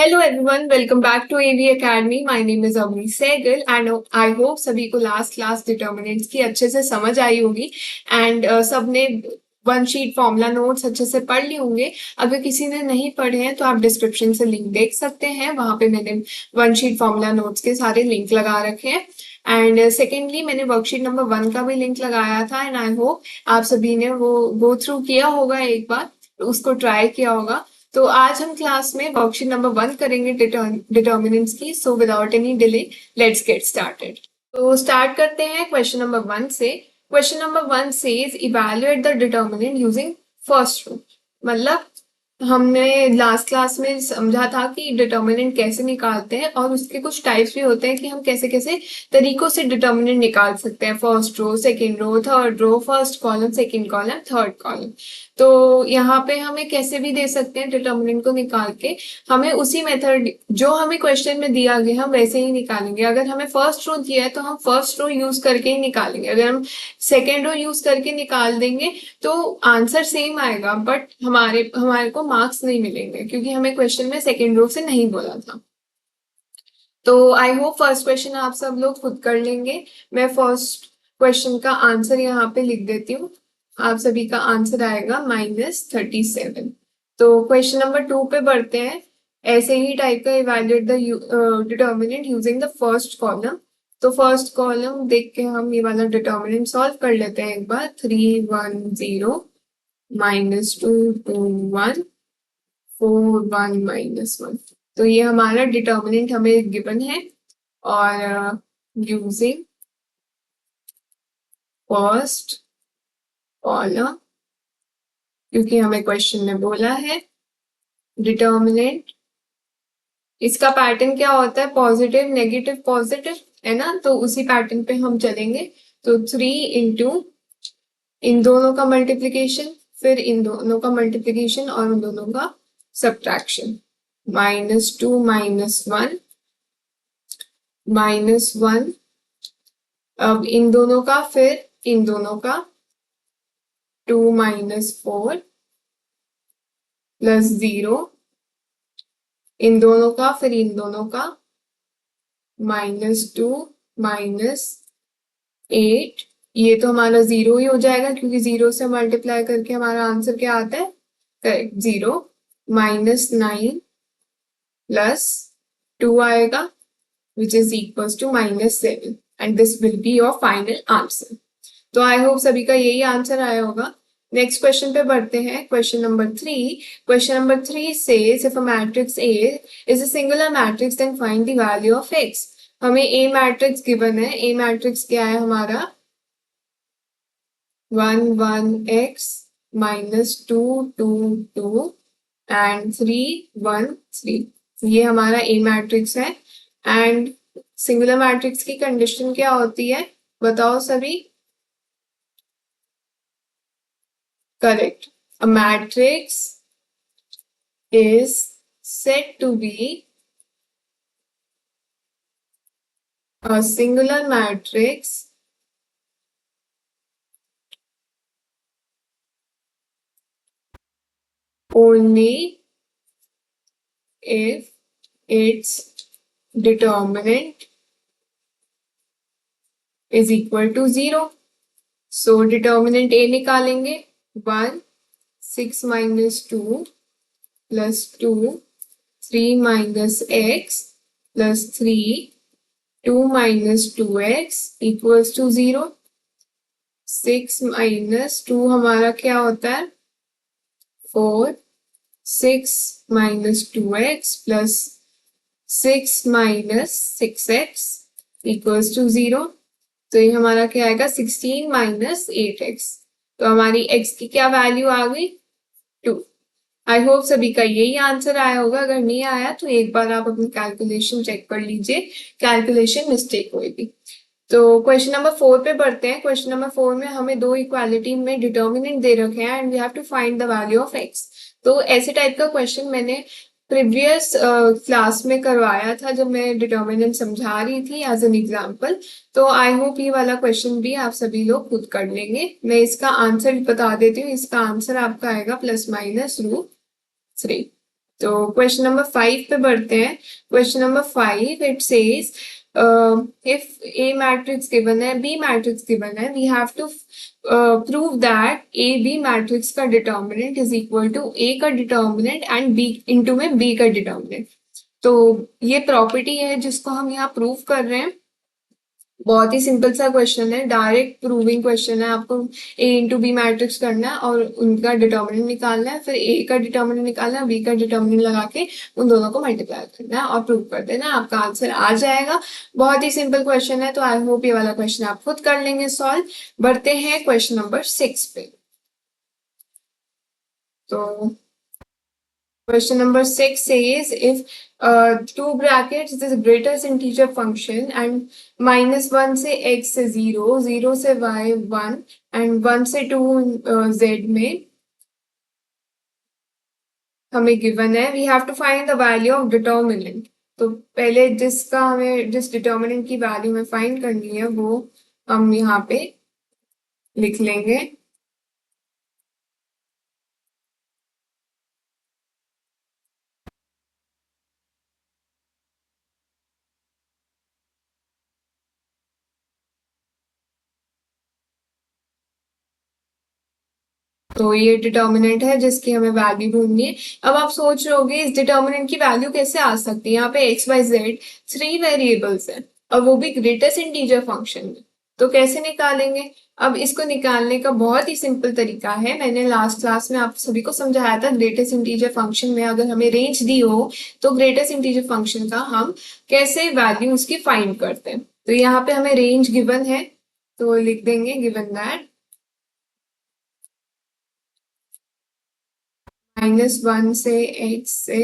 Hello everyone, welcome back to AV academy. My name is Avni Sehgal and I hope सभी को last class determinants की अच्छे से समझ आई होगी एंड सबने वन शीट फॉर्मूला नोट्स अच्छे से पढ़ लिए होंगे। अगर किसी ने नहीं पढ़े हैं तो आप डिस्क्रिप्शन से लिंक देख सकते हैं, वहां पे मैंने वन शीट फॉर्मूला नोट्स के सारे लिंक लगा रखे हैं। एंड सेकेंडली मैंने वर्कशीट नंबर 1 का भी लिंक लगाया था एंड आई होप आप सभी ने वो गो थ्रू किया होगा, एक बार उसको ट्राई किया होगा। तो आज हम क्लास में वर्कशीट नंबर 1 करेंगे डिटर्मिनेंट्स की। So without any delay let's get started. तो स्टार्ट करते हैं क्वेश्चन नंबर 1 से। Question number 1 says evaluate the determinant using first rule. मतलब हमने लास्ट क्लास में समझा था कि डिटर्मिनेंट कैसे निकालते हैं और उसके कुछ टाइप्स भी होते हैं कि हम कैसे कैसे तरीकों से डिटर्मिनेंट निकाल सकते हैं। First row, second row, third row, first column, second column, third column. तो यहाँ पे हमें कैसे भी दे सकते हैं डिटर्मिनेंट को निकाल के। हमें उसी मेथड जो हमें क्वेश्चन में दिया गया हम वैसे ही निकालेंगे। अगर हमें फर्स्ट रो दिया है तो हम फर्स्ट रो यूज करके ही निकालेंगे। अगर हम सेकेंड रो यूज करके निकाल देंगे तो आंसर सेम आएगा, बट हमारे हमारे को मार्क्स नहीं मिलेंगे क्योंकि हमें क्वेश्चन में सेकेंड रो से नहीं बोला था। तो आई होप फर्स्ट क्वेश्चन आप सब लोग खुद कर लेंगे। मैं फर्स्ट क्वेश्चन का आंसर यहाँ पे लिख देती हूँ। आप सभी का आंसर आएगा -37। तो क्वेश्चन नंबर 2 पे बढ़ते हैं। ऐसे ही टाइप का evaluate the determinant using the first column. तो फर्स्ट कॉलम देख के हम ये वाला डिटर्मिनेंट सॉल्व कर लेते हैं एक बार। 3 1 0 -2 2 1 4 1 -1। तो ये हमारा डिटर्मिनेंट हमें गिवन है और यूजिंग फर्स्ट कॉलम, क्योंकि हमें क्वेश्चन में बोला है डिटर्मिनेंट। इसका पैटर्न क्या होता है? पॉजिटिव नेगेटिव पॉजिटिव, है ना? तो उसी पैटर्न पे हम चलेंगे। तो 3 इंटू इन दोनों का मल्टीप्लीकेशन, फिर इन दोनों का मल्टीप्लीकेशन और उन दोनों का सब्ट्रैक्शन। -2 -1 -1। अब इन दोनों का, फिर इन दोनों का 2 -4 +0। इन दोनों का, फिर इन दोनों का -2 -8। ये तो हमारा 0 ही हो जाएगा क्योंकि 0 से मल्टीप्लाई करके हमारा आंसर क्या आता है? करेक्ट, 0। -9 +2 आएगा which is equals to -7 and this will be your final answer. तो आई होप सभी का यही आंसर आया होगा। नेक्स्ट क्वेश्चन पे बढ़ते हैं। Question number 3। Question number 3 says if a matrix A is a singular matrix then find the value of x। हमें A मैट्रिक्स गिवन है। A मैट्रिक्स क्या है हमारा? 1 1 x -2 2 2 एंड 3 1 3। ये हमारा A मैट्रिक्स है। एंड सिंगुलर मैट्रिक्स की condition क्या होती है बताओ सभी? Correct. A matrix is said to be a singular matrix only if its determinant is equal to 0. So determinant A निकालेंगे। 1 6 -2 +2 3 -x +3 2 -2x equals to 0। 6 -2 हमारा क्या होता है? 4 6 -2x plus 6 -6x equals to 0। तो ये हमारा क्या आएगा? 16 -8x। तो हमारी x की क्या वैल्यू आ गई? 2। आई होप सभी का यही आंसर आया होगा। अगर नहीं आया तो एक बार आप अपनी कैलकुलेशन चेक कर लीजिए, कैलकुलेशन मिस्टेक होगी। तो क्वेश्चन नंबर 4 पे बढ़ते हैं। क्वेश्चन नंबर 4 में हमें दो इक्वालिटी में डिटर्मिनेंट दे रखे हैं and we have to find the value of x। तो ऐसे टाइप का क्वेश्चन मैंने प्रीवियस क्लास में करवाया था जब मैं डिटर्मिनेंट समझा रही थी एज एन एग्जांपल। तो आई होप ये वाला क्वेश्चन भी आप सभी लोग खुद कर लेंगे। मैं इसका आंसर बता देती हूँ। इसका आंसर आपका आएगा ±√3। तो क्वेश्चन नंबर 5 पे बढ़ते हैं। Question number 5 it says if A matrix given है, बी मैट्रिक्स गिवन है, we have to prove that A B matrix का determinant is equal to A का डिटर्मिनेंट एंड बी इंटू में बी का determinant. तो ये प्रॉपर्टी है जिसको हम यहाँ प्रूव कर रहे हैं। बहुत ही सिंपल सा क्वेश्चन है, डायरेक्ट प्रूविंग क्वेश्चन है। आपको ए इंटू बी मैट्रिक्स करना है और उनका डिटर्मिनेंट निकालना है, फिर ए का डिटर्मिनेंट निकालना है, बी का डिटर्मिनेंट लगा के उन दोनों को मल्टीप्लाई करना है और प्रूव कर देना है, आपका आंसर आ जाएगा। बहुत ही सिंपल क्वेश्चन है, तो आई होप ये वाला क्वेश्चन आप खुद कर लेंगे सॉल्व। बढ़ते हैं क्वेश्चन नंबर 6 पे। तो question number 6 says if two brackets this greatest integer function and -1 से x से 0, 0 से y 1 and 1 से 2 z में हमें गिवन है, we have to find the value of determinant. तो पहले जिसका हमें जिस डिटर्मिनेंट की वैल्यू में फाइंड करनी है वो हम यहाँ पे लिख लेंगे। तो ये डिटर्मिनेंट है जिसकी हमें वैल्यू ढूंढनी है। अब आप सोच रहे होगे इस डिटर्मिनेंट की वैल्यू कैसे आ सकती है, यहाँ पे एक्स वाई जेड 3 वेरिएबल्स है और वो भी ग्रेटेस्ट इंटीजर फंक्शन में, तो कैसे निकालेंगे। अब इसको निकालने का बहुत ही सिंपल तरीका है, मैंने लास्ट क्लास में आप सभी को समझाया था। ग्रेटेस्ट इंटीजर फंक्शन में अगर हमें रेंज दी हो तो ग्रेटेस्ट इंटीजर फंक्शन का हम कैसे वैल्यू उसकी फाइंड करते हैं। तो यहाँ पे हमें रेंज गिवन है, तो लिख देंगे गिवन दैट -1 से x से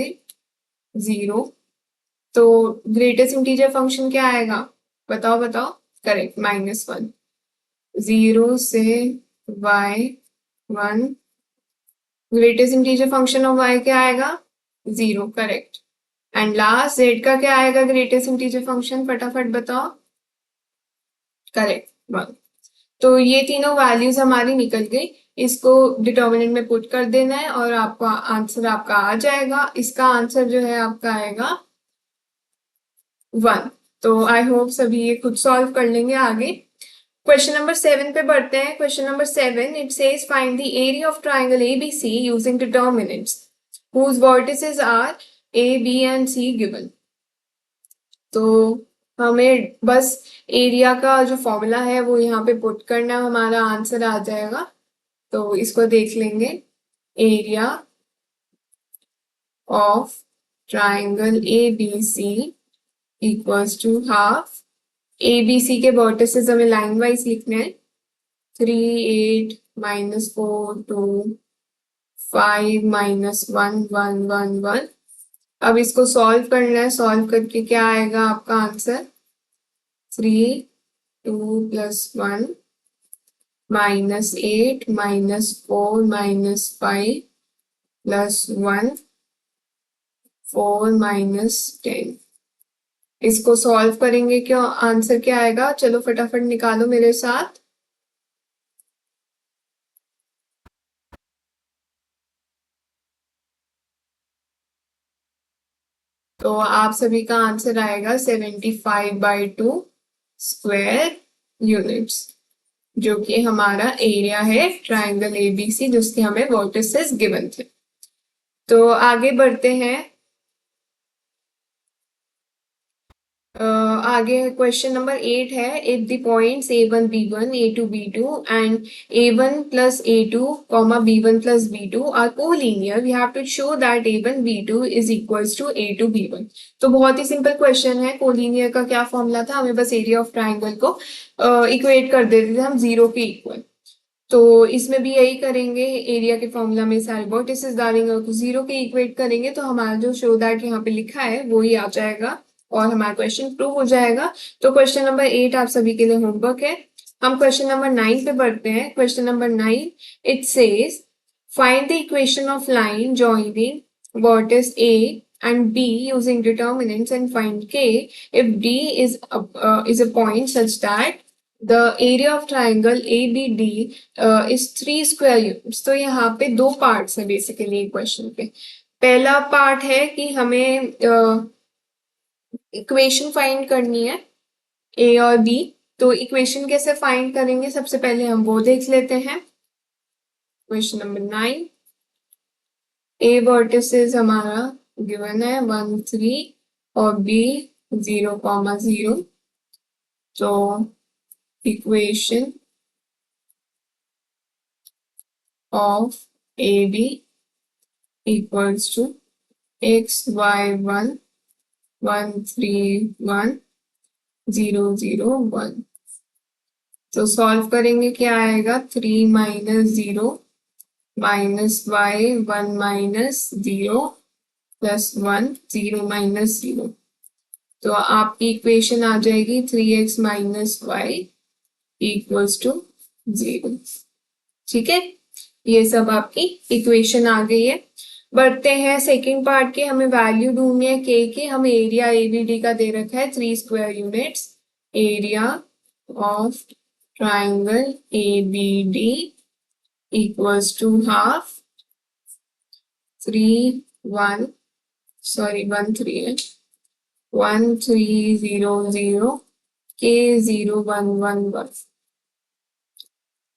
0। तो ग्रेटेस्ट इंटीजर फंक्शन क्या आएगा, बताओ बताओ। करेक्ट, -1। 0 से y 1, greatest integer function of y क्या आएगा, 0। करेक्ट। एंड लास्ट z का क्या आएगा ग्रेटेस्ट इंटीजर फंक्शन, फटाफट बताओ। करेक्ट, 1। तो ये तीनों वैल्यूज हमारी निकल गई, इसको डिटर्मिनेंट में पुट कर देना है और आपका आंसर आपका आ जाएगा। इसका आंसर जो है आपका आएगा 1। तो आई होप सभी ये खुद सॉल्व कर लेंगे आगे। क्वेश्चन नंबर 7 पे बढ़ते हैं। Question number 7 it says find the area of triangle ABC using determinants whose vertices are a b and c given। तो हमें बस एरिया का जो फॉर्मूला है वो यहाँ पे पुट करना, हमारा आंसर आ जाएगा। तो इसको देख लेंगे, area of triangle A B C equals to half, A B C के वर्टिसेस हमें लाइन वाइज लिखने हैं, 3 8 -4 2 5 -1 1 1 1। अब इसको सॉल्व करना है, सॉल्व करके क्या आएगा आपका आंसर, 3 2 + 1 -8 -4 -5 + 1 4 -10। इसको सॉल्व करेंगे, क्या आंसर क्या आएगा, चलो फटाफट निकालो मेरे साथ। तो आप सभी का आंसर आएगा 75/2 स्क्वायर यूनिट्स, जो कि हमारा एरिया है ट्राइंगल एबीसी जिसके हमें वर्टिसेस गिवन थे। तो आगे बढ़ते हैं। आगे क्वेश्चन नंबर 8 है, if the points a1 b1 a2 b2 and a1 + a2 b1 + b2 are collinear, we have to show that a1 b2 is equals to a2 b1। तो बहुत ही सिंपल क्वेश्चन है। कोलिनियर का क्या formula था, हमें बस एरिया ऑफ ट्राइंगल को इक्वेट कर देते थे हम 0 के इक्वल। तो इसमें भी यही करेंगे, एरिया के फॉर्मूला में सारे वर्टिसेस डालेंगे और 0 के इक्वेट करेंगे, तो हमारा जो शो दैट यहाँ पे लिखा है वो ही आ जाएगा और हमारा क्वेश्चन प्रूव हो जाएगा। तो क्वेश्चन नंबर 8 आप सभी के लिए होमवर्क है। हम क्वेश्चन नंबर 9 पे बढ़ते हैं। Question number 9 it says find the equation of line joining vertices A and B using determinants and find K if D is a point such that the area of triangle ABD is 3 square units। तो यहाँ पे दो parts है basically question पे। पहला part है कि हमें इक्वेशन फाइंड करनी है ए और बी। तो इक्वेशन कैसे फाइंड करेंगे, सबसे पहले हम वो देख लेते हैं। क्वेश्चन नंबर 9, ए वर्टिसेस हमारा गिवन है 1 3 और बी 0,0। तो equation of AB equals to x y 1 1 3 1 0 0 1। तो सॉल्व करेंगे, क्या आएगा 3 minus 0 minus Y 1 minus 0 plus 1 0 minus 0। तो आपकी इक्वेशन आ जाएगी 3x minus Y equals to 0। ठीक है, ये सब आपकी इक्वेशन आ गई है। बढ़ते हैं सेकंड पार्ट के, हमें वैल्यू ढूंढनी है के की। हमें एरिया एबीडी का दे रखा है 3 square units. Area of triangle ABD equals to half 3 1 sorry 1 3 है 1 3 0 0 के 0 1 1 1।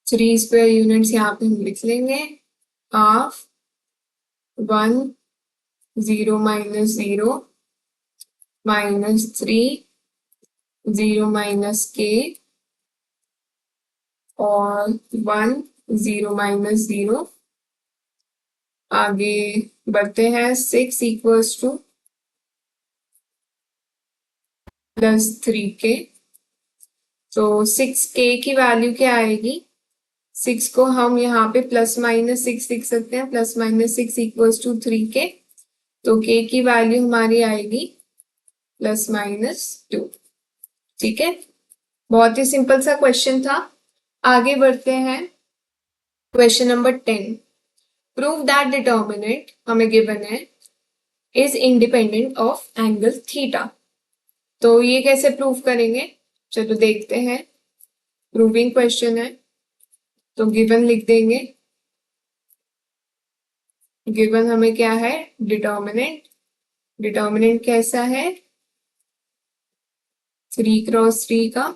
3 स्क्वायर यूनिट्स यहाँ पे हम लिख लेंगे। हाफ 1 0 माइनस 0 माइनस 3 0 माइनस के और 1 0 माइनस 0। आगे बढ़ते हैं 6 इक्वल्स टू प्लस 3 के। तो 6 के की वैल्यू क्या आएगी, 6 को हम यहाँ पे प्लस माइनस 6 लिख सकते हैं। प्लस माइनस 6 इक्वल्स टू 3 के। तो के की वैल्यू हमारी आएगी प्लस माइनस 2। ठीक है, बहुत ही सिंपल सा क्वेश्चन था। आगे बढ़ते हैं question number 10। Prove that determinant हमें गिवन है is independent of angle theta. तो ये कैसे प्रूव करेंगे, चलो देखते हैं। प्रूविंग क्वेश्चन है तो गिवन लिख देंगे। गिवन हमें क्या है, डिटर्मिनेंट। डिटर्मिनेंट कैसा है, 3x3 का।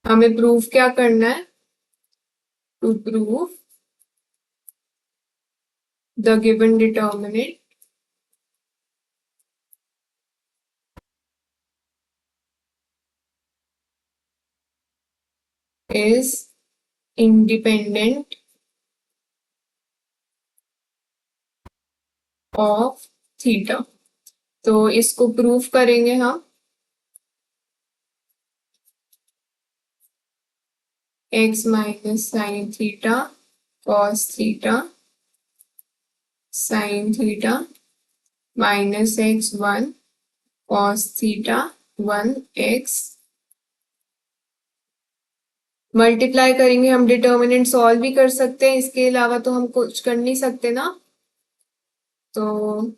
हमें प्रूव क्या करना है, to prove the given determinant is independent of theta. तो इसको प्रूव करेंगे हम। x minus sine theta cos theta sine theta minus x1 cos theta 1x। Multiply करेंगे हम, डिटर्मिनेंट सॉल्व भी कर सकते हैं, इसके अलावा तो हम कुछ कर नहीं सकते ना। तो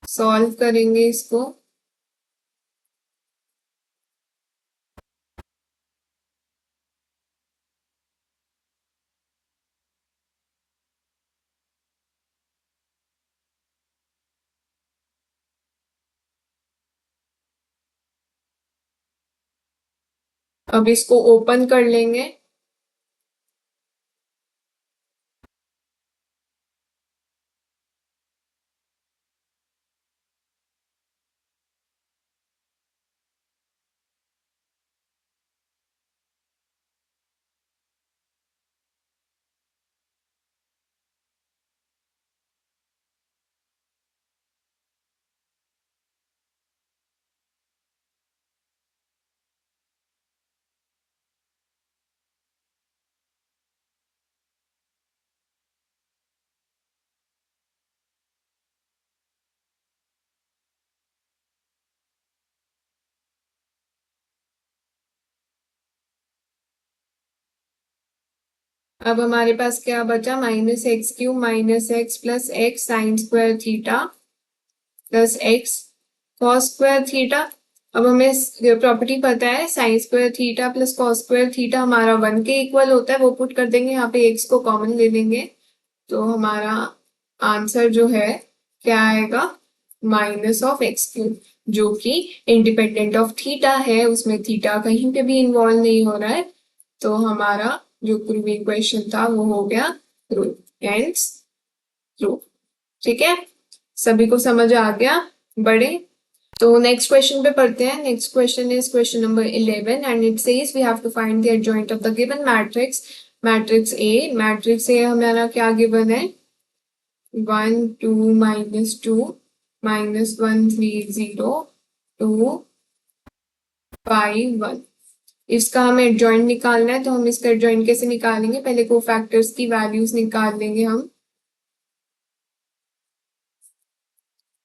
सॉल्व करेंगे इसको। अब इसको ओपन कर लेंगे। अब हमारे पास क्या बचा, minus x cube minus x plus x sine square theta plus x cos square theta. अब हमें प्रॉपर्टी पता है sine square theta plus cos square theta हमारा 1 के इक्वल होता है, वो पुट कर देंगे, यहाँ पे x को कॉमन ले लेंगे तो हमारा आंसर जो है क्या आएगा, माइनस ऑफ एक्स क्यूब, जो कि इंडिपेंडेंट ऑफ थीटा है, उसमें थीटा कहीं पे भी इन्वॉल्व नहीं हो रहा है। तो हमारा जो प्रूविंग क्वेश्चन था वो हो गया प्रूव, हेंस प्रूव। ठीक है, सभी को समझ आ गया बड़े। तो नेक्स्ट क्वेश्चन पे पढ़ते हैं। Next question is question number 11 and it says we have to find the adjoint of the given matrix. Matrix A हमारा क्या गिवन है, 1 2 -2 -1 3 0 2 5 1। इसका हमें एडजॉइंट निकालना है, तो हम इसका एडजॉइंट कैसे निकालेंगे, पहले कोफैक्टर्स की वैल्यूज निकाल लेंगे हम।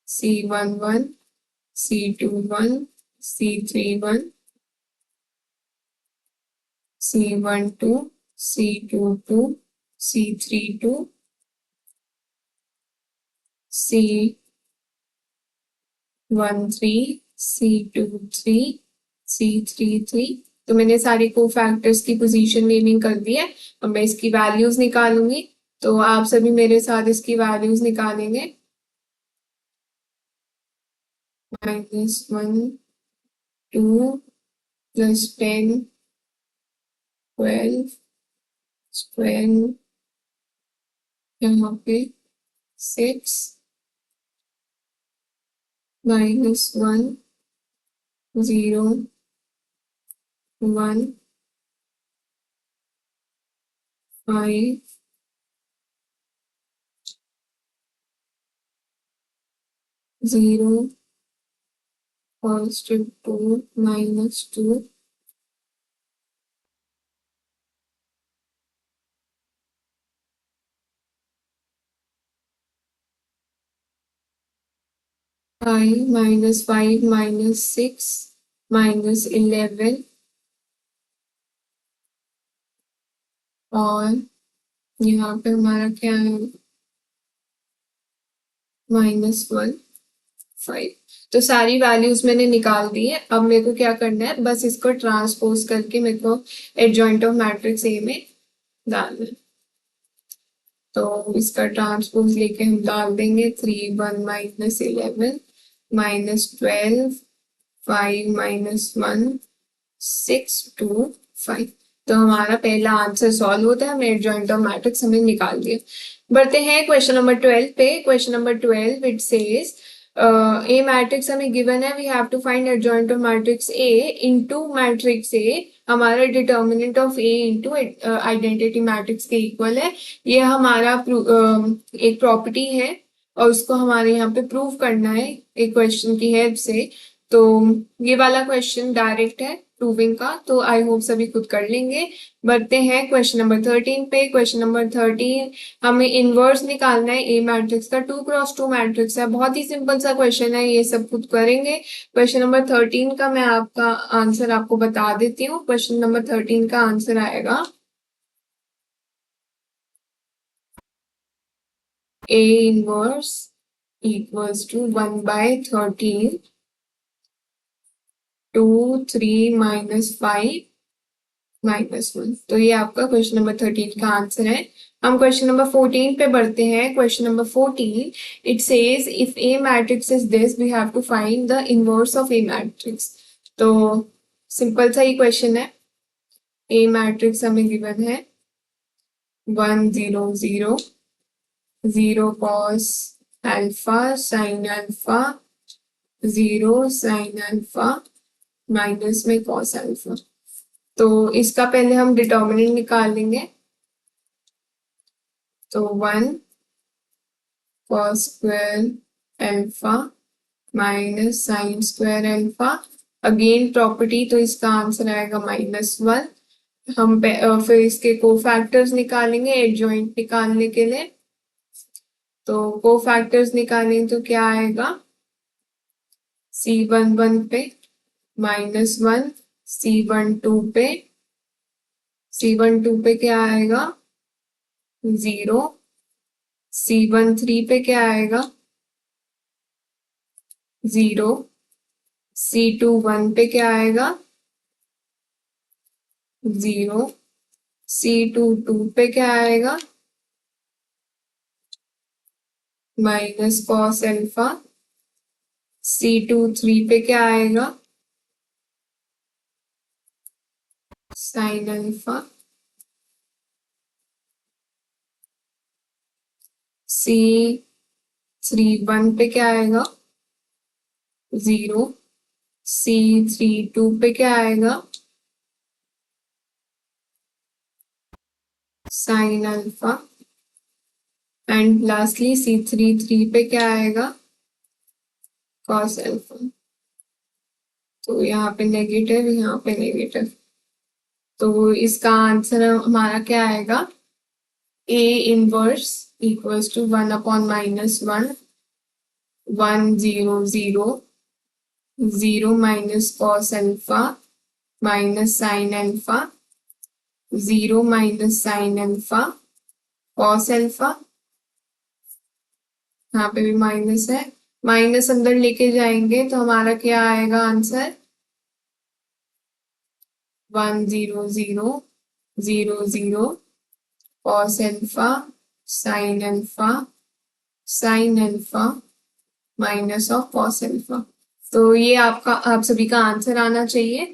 C11 C21 C31 C12 C22 C32 C13 C23 C33। तो मैंने सारे कोफैक्टर्स की पोजीशन नेमिंग कर दी है। अब मैं इसकी वैल्यूज निकालूंगी, तो आप सभी मेरे साथ इसकी वैल्यूज निकालेंगे। -1 2 + 10 12 12 यहाँ पे 6 -1 0 1 5 0 positive 2 -2 5 -5 -6 -11 और यहाँ पे हमारा क्या है, -1 5। तो सारी वैल्यूज मैंने निकाल दी है। अब मेरे को क्या करना है, बस इसको ट्रांसपोज करके मेरे को एडजॉइंट ऑफ मैट्रिक्स ए में डालना है। तो इसका ट्रांसपोज लेके हम डाल देंगे 3 1 -11 -12 5 -1 6 2 5। तो हमारा पहला आंसर सॉल्व होता है, हमने एडजॉइंट ऑफ मैट्रिक्स हमने निकाल दिया। बढ़ते हैं क्वेश्चन नंबर 12 पे। Question number 12 it says A matrix हमें गिवन है, we have to find adjoint of matrix A into matrix A. हमारा determinant of A into identity matrix के इक्वल है। ये हमारा एक प्रॉपर्टी है और उसको हमारे यहाँ पे प्रूव करना है एक क्वेश्चन की हेल्प से। तो ये वाला क्वेश्चन डायरेक्ट है प्रूविंग का, तो आई होप सभी खुद कर लेंगे। बढ़ते हैं क्वेश्चन नंबर 13 पे। क्वेश्चन नंबर 13 हमें इनवर्स निकालना है ए मैट्रिक्स का। 2 × 2 मैट्रिक्स है, बहुत ही सिंपल सा क्वेश्चन है, ये सब खुद करेंगे। क्वेश्चन नंबर 13 का मैं आपका आंसर आपको बता देती हूँ। क्वेश्चन नंबर 13 का आंसर आएगा ए इनवर्स इक्वल्स टू 1/13 2 3 -5 -1। तो ये आपका क्वेश्चन नंबर 13 का आंसर है। हम क्वेश्चन नंबर 14 पे बढ़ते हैं। Question number 14 it says if A matrix is this we have to find the inverse of A matrix. तो सिंपल सा ही क्वेश्चन है। ए मैट्रिक्स हमें गिवन है 1 0 0 0 cos alpha sin alpha 0 sin alpha minus में cos अल्फा। तो इसका पहले हम डिटर्मिनेंट निकाल लेंगे। तो 1 cos square alpha minus sine square alpha. Again property, तो इसका आंसर आएगा -1। हम फिर इसके कोफैक्टर्स निकालेंगे एडजॉइंट निकालने के लिए। तो कोफैक्टर्स निकालें तो क्या आएगा, C11 पे -1 C12 पे C12 पे क्या आएगा 0 C13 पे क्या आएगा 0 C2 1 पे क्या आएगा? 0। C2 2 पे क्या आएगा? Minus cos alpha. C2 3 पे क्या आएगा? Sine alpha. C3 1 पे क्या आएगा? 0। C3 2 पे क्या आएगा? Sine alpha. And lastly C3 3 पे क्या आएगा? Cos alpha. तो यहाँ पे नेगेटिव, यहाँ पे नेगेटिव, तो इसका आंसर हमारा क्या आएगा? A inverse equals to 1 upon -1 1 0 0 0 minus cos alpha minus sine alpha 0 minus sine alpha cos alpha. यहाँ पे भी माइनस है, माइनस अंदर लेके जाएंगे तो हमारा क्या आएगा answer? 1 0 0 0 0 cos alpha sine alpha sine alpha minus of cos alpha. तो ये आपका आप सभी का आंसर आना चाहिए।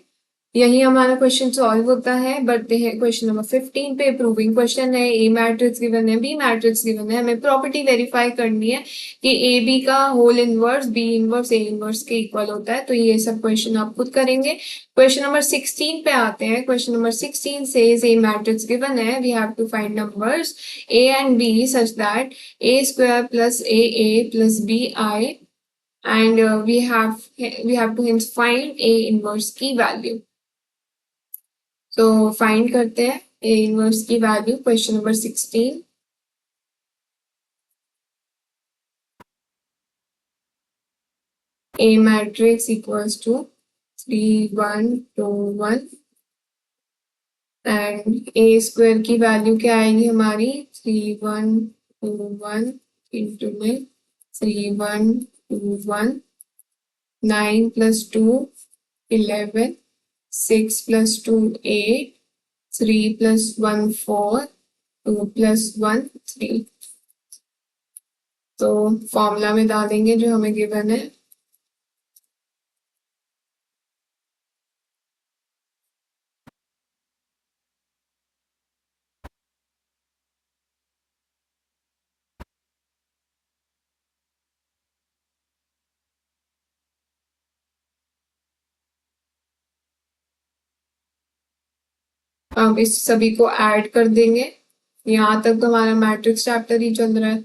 यही हमारा क्वेश्चन सॉल्व होता है। बढ़ते हैं क्वेश्चन नंबर 15 पे। प्रूविंग क्वेश्चन है। ए मैट्रिक्स गिवन है, बी मैट्रिक्स गिवन है, हमें प्रॉपर्टी वेरीफाई करनी है कि ए बी का whole inverse B inverse A inverse के इक्वल होता है। तो ये सब क्वेश्चन आप खुद करेंगे। क्वेश्चन नंबर 16 पे आते हैं। क्वेश्चन नंबर 16 सेज ए मैट्रिक्स गिवन है, we have to find numbers A and B such that A square plus A plus B I and we have to hence find a inverse की value। तो find करते हैं a inverse की value. Question number 16। A matrix equals to 3 1 2 1 and a square की value क्या आएगी हमारी? 3 1 2 1 into में 3 1 2 1 9 प्लस 2 11 6 प्लस 2 8 3 प्लस 1 4 2 प्लस 1 3। तो फॉर्मूला में डालेंगे जो हमें गिवन है। अब इस सभी को ऐड कर देंगे। यहाँ तक तो हमारा मैट्रिक्स चैप्टर ही चल रहा है।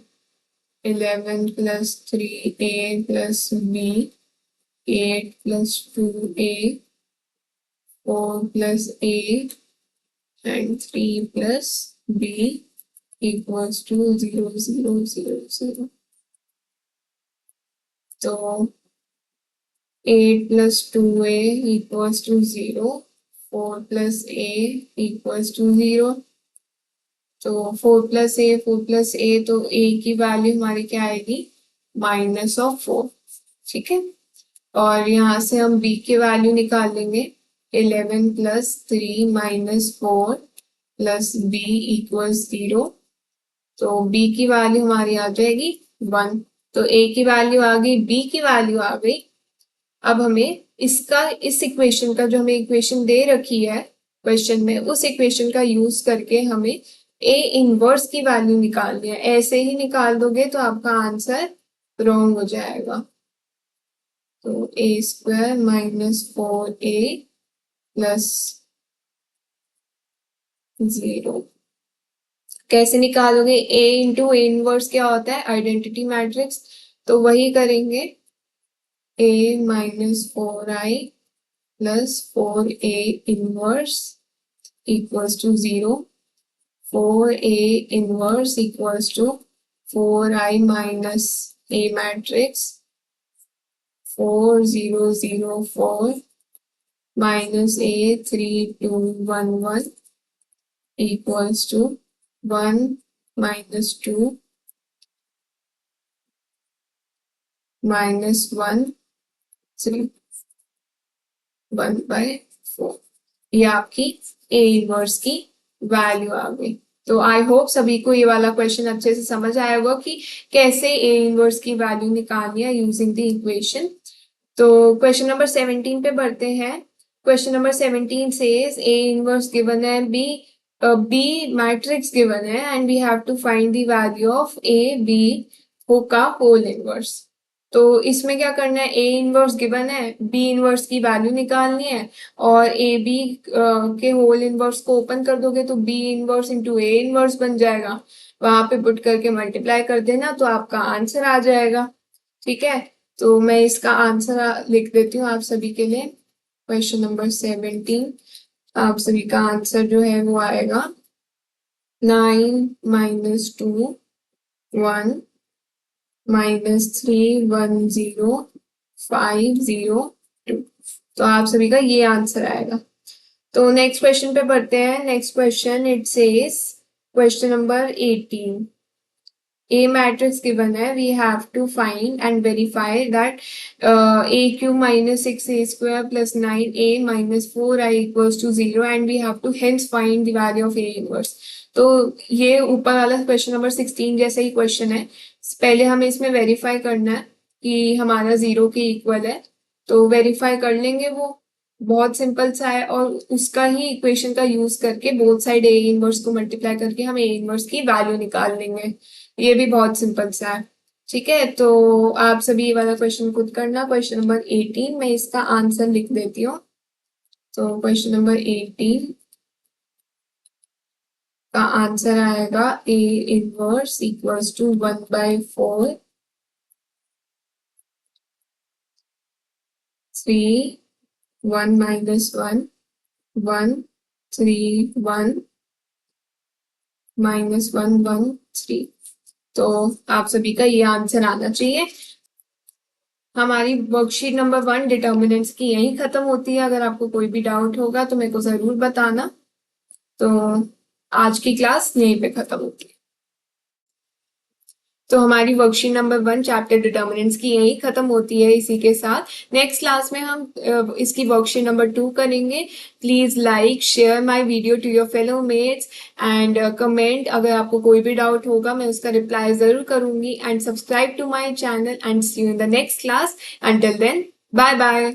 11 plus 3a plus B 8 plus 2a 4 plus a and 3 plus b equals to 0 0 0 0। तो 8 plus 2a equals to 0 4 plus a equals to 0। तो 4 प्लस ए तो a की वैल्यू हमारी क्या आएगी? -4। ठीक है। और यहाँ से हम b की वैल्यू निकाल लेंगे। 11 प्लस 3 -4 प्लस b इक्वल्स 0। तो b की वैल्यू हमारी आ जाएगी 1। तो a की वैल्यू आ गई, b की वैल्यू आ गई। अब हमें इस इक्वेशन का जो हमें इक्वेशन दे रखी है क्वेश्चन में, उस इक्वेशन का यूज करके हमें ए इनवर्स की वैल्यू निकालनी है। ऐसे ही निकाल दोगे तो आपका आंसर रॉन्ग हो जाएगा। तो ए स्क्वायर -4a प्लस 0 कैसे निकालोगे? ए इंटू ए इनवर्स क्या होता है? Identity matrix. तो वही करेंगे। a -4i plus 4a inverse equals to 0। 4a inverse equals to 4i minus a matrix 4 0 0 4 minus a 3 2 1 1 equals to 1 minus 2 minus 1 3। 1/4। ये आपकी A इनवर्स की वैल्यू आ गई। तो आई होप सभी को ये वाला क्वेश्चन अच्छे से समझ आया होगा कि कैसे A इनवर्स की वैल्यू निकालनी है यूजिंग द इक्वेशन। तो क्वेश्चन नंबर 17 पे बढ़ते हैं। Question number 17 says A inverse given है, B matrix given है and we have to find the value of A B का whole inverse। तो इसमें क्या करना है, A इनवर्स गिवन है, B इनवर्स की वैल्यू निकालनी है और A B के होल इनवर्स को ओपन कर दोगे तो B inverse into A inverse बन जाएगा। वहां पे पुट करके मल्टीप्लाई कर देना तो आपका आंसर आ जाएगा। ठीक है, तो मैं इसका आंसर लिख देती हूँ आप सभी के लिए। क्वेश्चन नंबर 17 आप सभी का आंसर जो है वो आएगा 9 - 2 1 -3 1 0 5 0 2। तो आप सभी का ये आंसर आएगा। तो नेक्स्ट क्वेश्चन पे बढ़ते हैं। Next question it says question number 18 A matrix given है, we have to find and verify that AQ minus 6A square plus 9A minus 4I equals to 0 and we have to hence find the value of A inverse। तो ये ऊपर वाला question number 16 जैसा ही question है। पहले हमें इसमें verify करना है कि हमारा 0 के इक्वल है, तो वेरीफाई कर लेंगे, वो बहुत सिंपल सा है और उसका ही इक्वेशन का यूज करके बोथ साइड A इनवर्स को मल्टीप्लाई करके हम A इनवर्स की वैल्यू निकाल लेंगे। ये भी बहुत सिंपल सा है। ठीक है, तो आप सभी ये वाला क्वेश्चन खुद करना। क्वेश्चन नंबर 18 मैं इसका आंसर लिख देती हूँ। तो क्वेश्चन नंबर 18 का आंसर आएगा A इनवर्स इक्वल्स टू 1/4 3 1 - 1 1 3 1 -1 1 3। तो आप सभी का ये आंसर आना चाहिए। हमारी वर्कशीट नंबर 1 डिटर्मिनेंट्स की यहीं खत्म होती है। अगर आपको कोई भी डाउट होगा तो मेरे को जरूर बताना। तो आज की क्लास यहीं पे खत्म होती है। तो हमारी वर्कशीट नंबर 1 चैप्टर डिटर्मिनेंट्स की यही खत्म होती है। इसी के साथ नेक्स्ट क्लास में हम इसकी वर्कशीट नंबर 2 करेंगे। Please like share my video to your fellow mates and comment. अगर आपको कोई भी डाउट होगा मैं उसका रिप्लाई जरूर करूंगी। And subscribe to my channel and see you in the next class. Until then bye bye.